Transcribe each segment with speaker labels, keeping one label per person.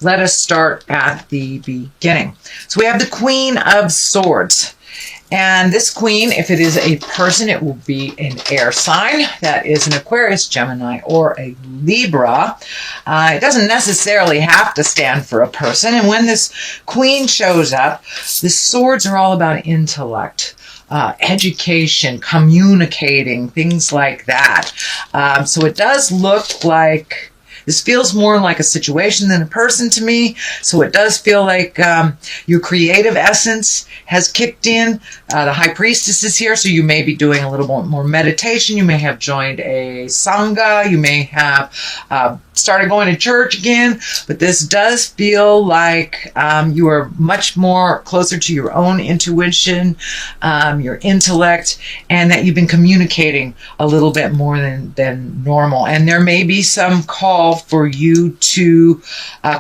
Speaker 1: let us start at the beginning. So we have the Queen of Swords. And this queen, if it is a person, it will be an air sign. That is an Aquarius, Gemini, or a Libra. It doesn't necessarily have to stand for a person. And when this queen shows up, the swords are all about intellect, education, communicating, things like that. So it does look like this feels more like a situation than a person to me. So it does feel like your creative essence has kicked in. The High Priestess is here, so you may be doing a little more meditation. You may have joined a Sangha. You may have started going to church again. But this does feel like you are much more closer to your own intuition, your intellect, and that you've been communicating a little bit more than normal. And there may be some call for you to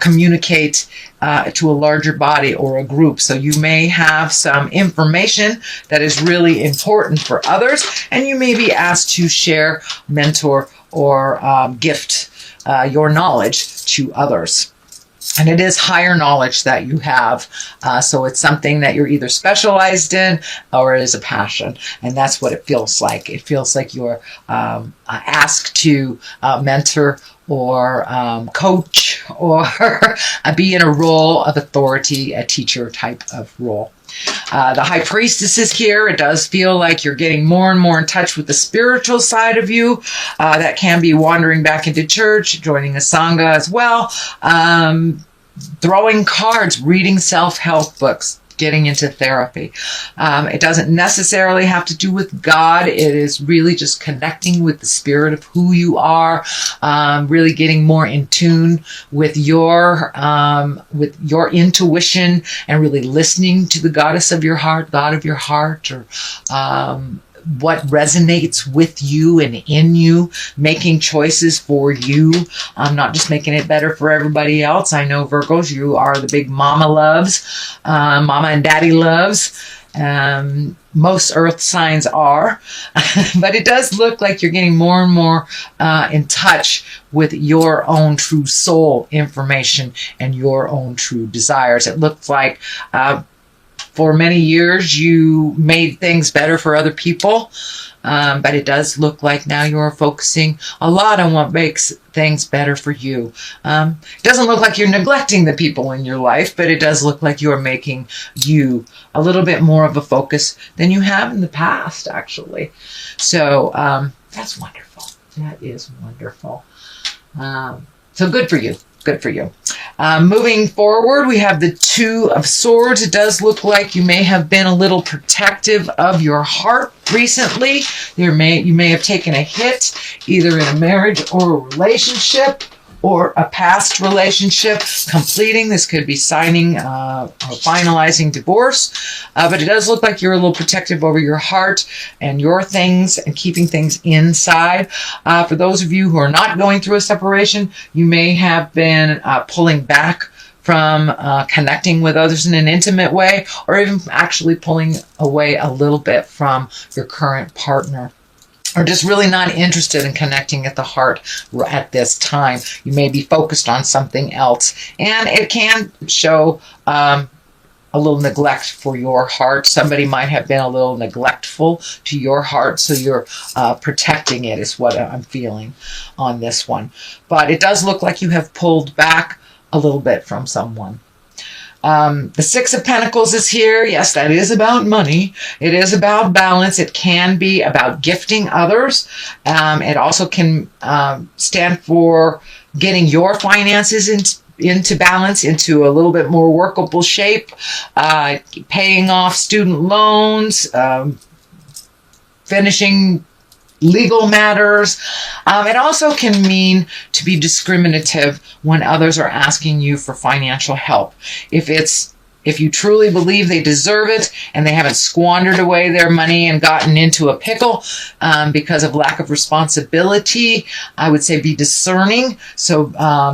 Speaker 1: communicate to a larger body or a group. So you may have some information that is really important for others, and you may be asked to share, mentor, or gift your knowledge to others. And it is higher knowledge that you have. So it's something that you're either specialized in or it is a passion. And that's what it feels like. It feels like you're asked to mentor or coach or be in a role of authority, a teacher type of role. The High Priestess is here. It does feel like you're getting more and more in touch with the spiritual side of you. That can be wandering back into church, joining a Sangha as well, throwing cards, reading self-help books, getting into therapy. It doesn't necessarily have to do with God. It is really just connecting with the spirit of who you are, really getting more in tune with your intuition and really listening to the goddess of your heart, God of your heart, or what resonates with you and in you, making choices for you. Not just making it better for everybody else. I know Virgos, you are the big mama loves, mama and daddy loves. Most earth signs are, but it does look like you're getting more and more in touch with your own true soul information and your own true desires. It looks like for many years, you made things better for other people, but it does look like now you're focusing a lot on what makes things better for you. It doesn't look like you're neglecting the people in your life, but it does look like you're making you a little bit more of a focus than you have in the past, actually. So that's wonderful. That is wonderful. So good for you. Good for you. Moving forward, we have the Two of Swords. It does look like you may have been a little protective of your heart recently. You may have taken a hit, either in a marriage or a relationship, or a past relationship completing. This could be signing or finalizing divorce. But it does look like you're a little protective over your heart and your things and keeping things inside. For those of you who are not going through a separation, you may have been pulling back from connecting with others in an intimate way, or even actually pulling away a little bit from your current partner, or just really not interested in connecting at the heart at this time. You may be focused on something else, and it can show a little neglect for your heart. Somebody might have been a little neglectful to your heart, so you're protecting it is what I'm feeling on this one. But it does look like you have pulled back a little bit from someone. The Six of Pentacles is here. Yes, that is about money. It is about balance. It can be about gifting others. It also can stand for getting your finances into balance, into a little bit more workable shape, paying off student loans, finishing legal matters. It also can mean to be discriminative when others are asking you for financial help. If you truly believe they deserve it and they haven't squandered away their money and gotten into a pickle because of lack of responsibility, I would say be discerning. So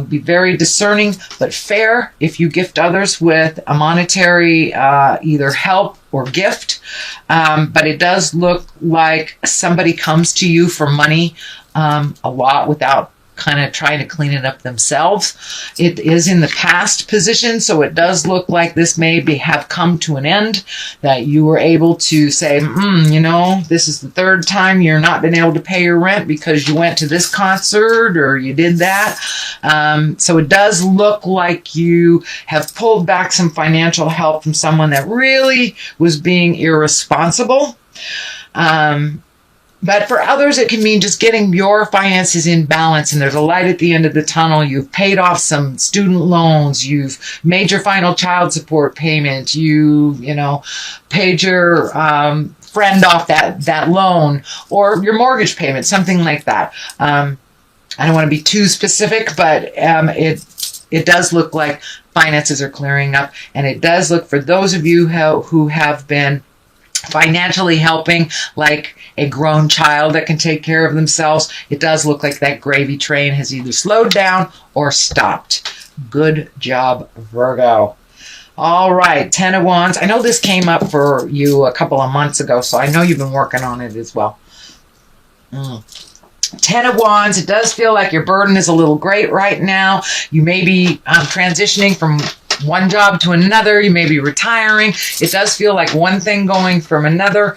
Speaker 1: be very discerning, but fair if you gift others with a monetary either help or gift. But it does look like somebody comes to you for money a lot without kind of trying to clean it up themselves. It is in the past position, so it does look like this may have come to an end, that you were able to say, this is the third time you're not been able to pay your rent because you went to this concert or you did that. So it does look like you have pulled back some financial help from someone that really was being irresponsible. But for others, it can mean just getting your finances in balance, and there's a light at the end of the tunnel. You've paid off some student loans. You've made your final child support payment. You paid your friend off that loan, or your mortgage payment, something like that. I don't want to be too specific, but it does look like finances are clearing up, and it does look for those of you who have been financially helping, like a grown child that can take care of themselves. It does look like that gravy train has either slowed down or stopped. Good job, Virgo. All right, 10 of Wands. I know this came up for you a couple of months ago, so I know you've been working on it as well. 10 of Wands. It does feel like your burden is a little great right now. You may be transitioning from one job to another. You may be retiring. It does feel like one thing going from another.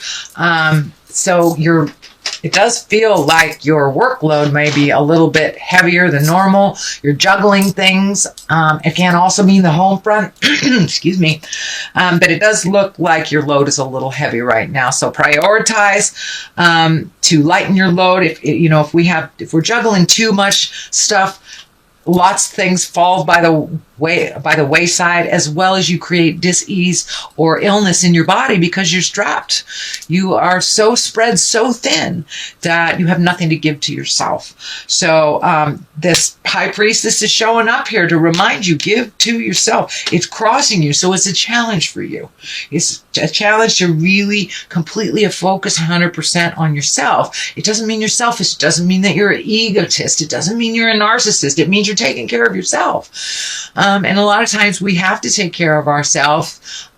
Speaker 1: It does feel like your workload may be a little bit heavier than normal. You're juggling things. It can also mean the home front. Excuse me. But it does look like your load is a little heavy right now. So prioritize to lighten your load. If we're juggling too much stuff, lots of things fall by the wayside, as well as you create dis-ease or illness in your body because you're strapped. You are so spread so thin that you have nothing to give to yourself. So this high priestess is showing up here to remind you, give to yourself. It's crossing you, so it's a challenge for you. It's a challenge to really completely focus 100% on yourself. It doesn't mean you're selfish. It doesn't mean that you're an egotist. It doesn't mean you're a narcissist. It means you're taking care of yourself. And a lot of times we have to take care of ourselves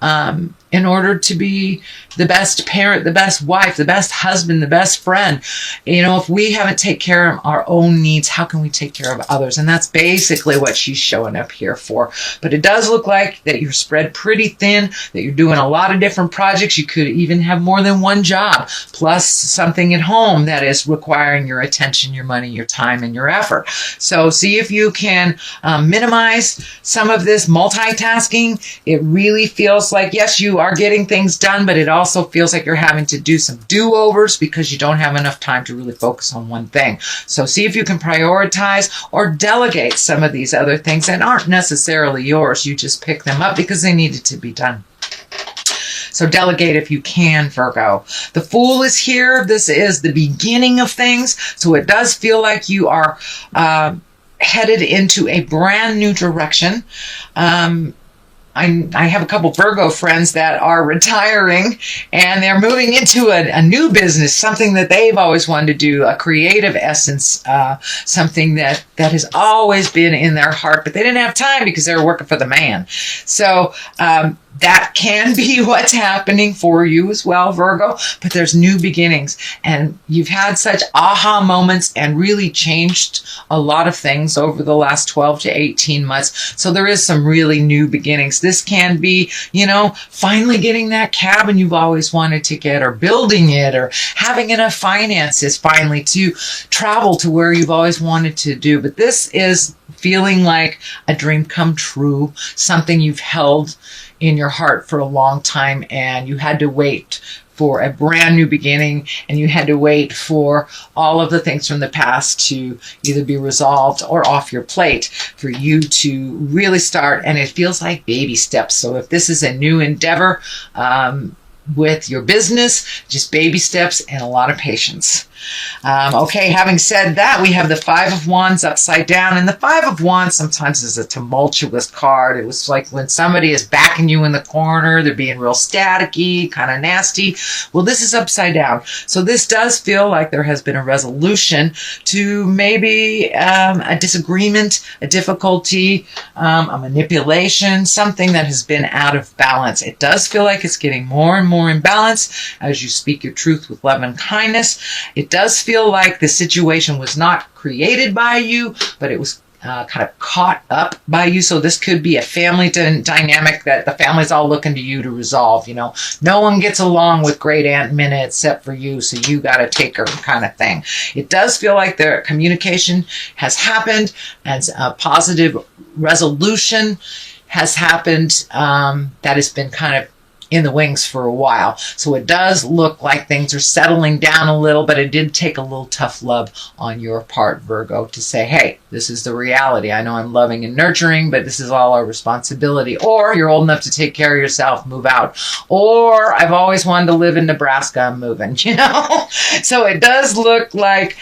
Speaker 1: in order to be the best parent, the best wife, the best husband, the best friend. If we haven't taken care of our own needs, how can we take care of others? And that's basically what she's showing up here for. But it does look like that you're spread pretty thin, that you're doing a lot of different projects. You could even have more than one job, plus something at home that is requiring your attention, your money, your time, and your effort. So see if you can minimize some of this multitasking. It really feels like, yes, you are getting things done, but it also feels like you're having to do some do-overs because you don't have enough time to really focus on one thing. So see if you can prioritize or delegate some of these other things that aren't necessarily yours. You just pick them up because they needed to be done. So delegate if you can, Virgo. The Fool is here. This is the beginning of things. So it does feel like you are headed into a brand new direction. I have a couple Virgo friends that are retiring and they're moving into a new business, something that they've always wanted to do, a creative essence, something that has always been in their heart, but they didn't have time because they were working for the man. So that can be what's happening for you as well, Virgo, but there's new beginnings, and you've had such aha moments and really changed a lot of things over the last 12 to 18 months. So there is some really new beginnings. This can be, finally getting that cabin you've always wanted to get, or building it, or having enough finances finally to travel to where you've always wanted to do. But this is feeling like a dream come true, something you've held in your heart for a long time, and you had to wait for a brand new beginning, and you had to wait for all of the things from the past to either be resolved or off your plate for you to really start. And it feels like baby steps. So if this is a new endeavor with your business, just baby steps and a lot of patience. Okay, having said that, we have the Five of Wands upside down, and the Five of Wands sometimes is a tumultuous card. It was like when somebody is backing you in the corner, they're being real staticky, kind of nasty. Well, this is upside down. So this does feel like there has been a resolution to maybe a disagreement, a difficulty, a manipulation, something that has been out of balance. It does feel like it's getting more and more in balance as you speak your truth with love and kindness. It It does feel like the situation was not created by you, but it was kind of caught up by you. So this could be a family dynamic that the family's all looking to you to resolve. You know, no one gets along with great Aunt Minna except for you, so you got to take her kind of thing. It does feel like their communication has happened and a positive resolution has happened that has been kind of in the wings for a while. So it does look like things are settling down a little, but it did take a little tough love on your part, Virgo, to say, hey, this is the reality. I know I'm loving and nurturing, but this is all our responsibility. Or you're old enough to take care of yourself, move out. Or I've always wanted to live in Nebraska, I'm moving, you know? So it does look like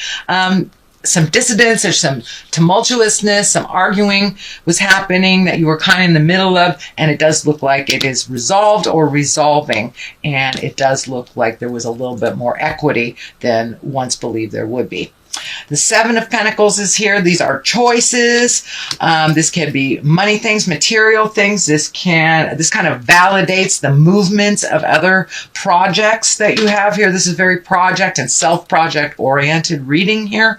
Speaker 1: some dissidence or some tumultuousness, some arguing was happening that you were kind of in the middle of, and it does look like it is resolved or resolving, and it does look like there was a little bit more equity than once believed there would be. The Seven of Pentacles is here. These are choices. This can be money things, material things. This kind of validates the movements of other projects that you have here. This is very project and self-project oriented reading here.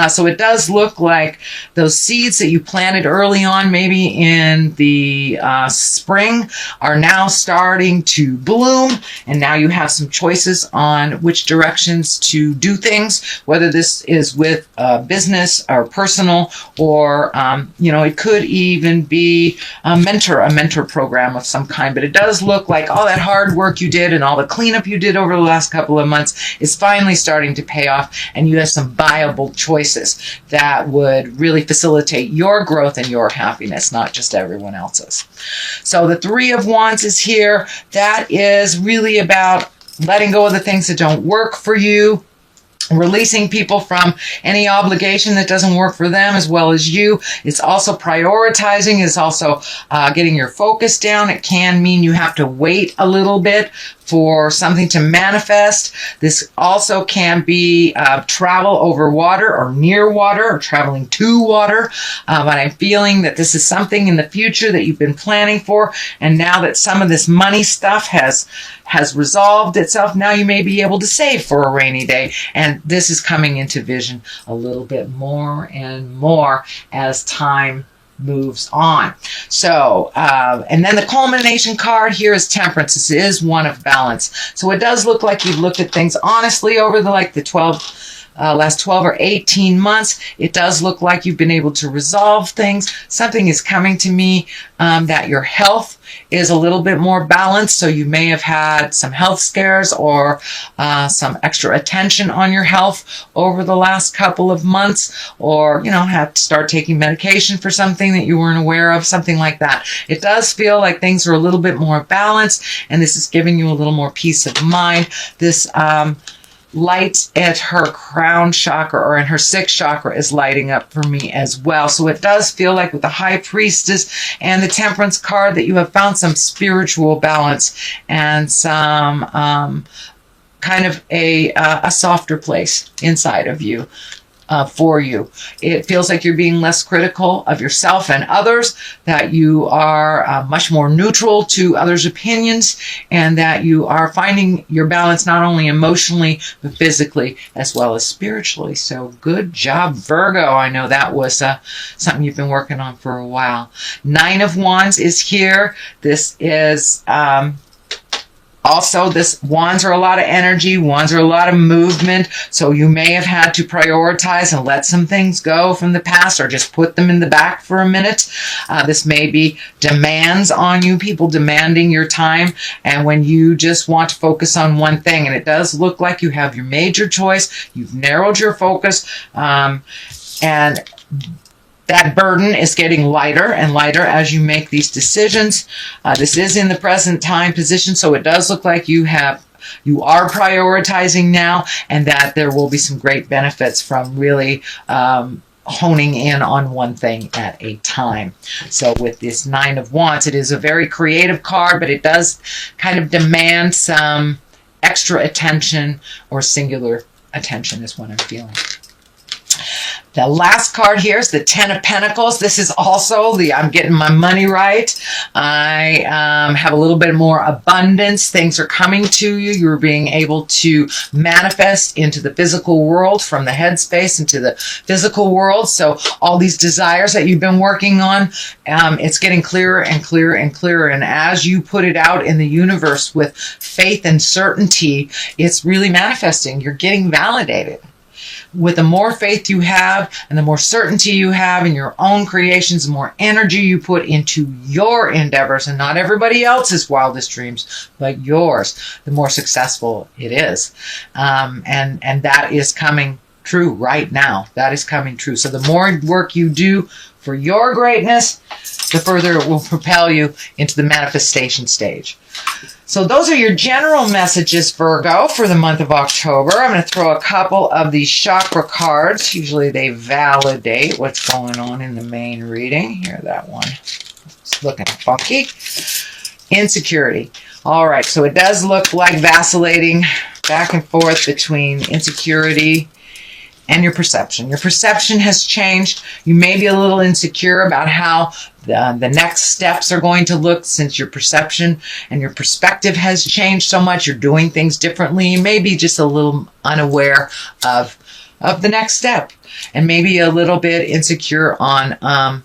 Speaker 1: So it does look like those seeds that you planted early on, maybe in the spring, are now starting to bloom. And now you have some choices on which directions to do things, whether this is with business or personal, or it could even be a mentor program of some kind. But it does look like all that hard work you did and all the cleanup you did over the last couple of months is finally starting to pay off, and you have some viable choices that would really facilitate your growth and your happiness, not just everyone else's. So the Three of Wands is here. That is really about letting go of the things that don't work for you, releasing people from any obligation that doesn't work for them as well as you. It's also prioritizing. It's also getting your focus down. It can mean you have to wait a little bit for something to manifest. This also can be travel over water or near water or traveling to water. But I'm feeling that this is something in the future that you've been planning for. And now that some of this money stuff has resolved itself, now you may be able to save for a rainy day. And this is coming into vision a little bit more and more as time moves on. So, and then the culmination card here is Temperance. This is one of balance. So it does look like you've looked at things honestly over the last 12 or 18 months. It does look like you've been able to resolve things. Something is coming to me that your health is a little bit more balanced. So you may have had some health scares or some extra attention on your health over the last couple of months, or, have to start taking medication for something that you weren't aware of, something like that. It does feel like things are a little bit more balanced, and this is giving you a little more peace of mind. This light at her crown chakra or in her sixth chakra is lighting up for me as well. So it does feel like with the High Priestess and the Temperance card that you have found some spiritual balance and some kind of a softer place inside of you. For you. It feels like you're being less critical of yourself and others, that you are much more neutral to others' opinions, and that you are finding your balance not only emotionally, but physically as well as spiritually. So good job, Virgo. I know that was something you've been working on for a while. Nine of Wands is here. This is also, wands are a lot of energy, wands are a lot of movement, so you may have had to prioritize and let some things go from the past or just put them in the back for a minute. This may be demands on you, people demanding your time, and when you just want to focus on one thing, and it does look like you have your major choice, you've narrowed your focus, and that burden is getting lighter and lighter as you make these decisions. This is in the present time position, so it does look like you are prioritizing now, and that there will be some great benefits from really honing in on one thing at a time. So with this Nine of Wands, it is a very creative card, but it does kind of demand some extra attention, or singular attention is what I'm feeling. The last card here is the Ten of Pentacles. This is also the I'm getting my money right. I have a little bit more abundance. Things are coming to you. You're being able to manifest into the physical world, from the headspace into the physical world. So all these desires that you've been working on, it's getting clearer and clearer and clearer. And as you put it out in the universe with faith and certainty, it's really manifesting. You're getting validated. With the more faith you have and the more certainty you have in your own creations, the more energy you put into your endeavors and not everybody else's wildest dreams, but yours, the more successful it is. And that is coming true right now. That is coming true. So the more work you do for your greatness, the further it will propel you into the manifestation stage. So those are your general messages, Virgo, for the month of October. I'm going to throw a couple of these chakra cards. Usually they validate what's going on in the main reading. Here, that one. It's looking funky. Insecurity. All right, so it does look like vacillating back and forth between insecurity and your perception. Your perception has changed. You may be a little insecure about how the next steps are going to look, since your perception and your perspective has changed so much. You're doing things differently. You may be just a little unaware of the next step, and maybe a little bit insecure on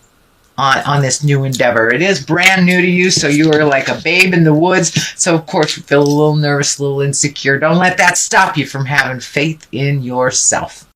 Speaker 1: this new endeavor. It is brand new to you, so you are like a babe in the woods. So of course you feel a little nervous, a little insecure. Don't let that stop you from having faith in yourself.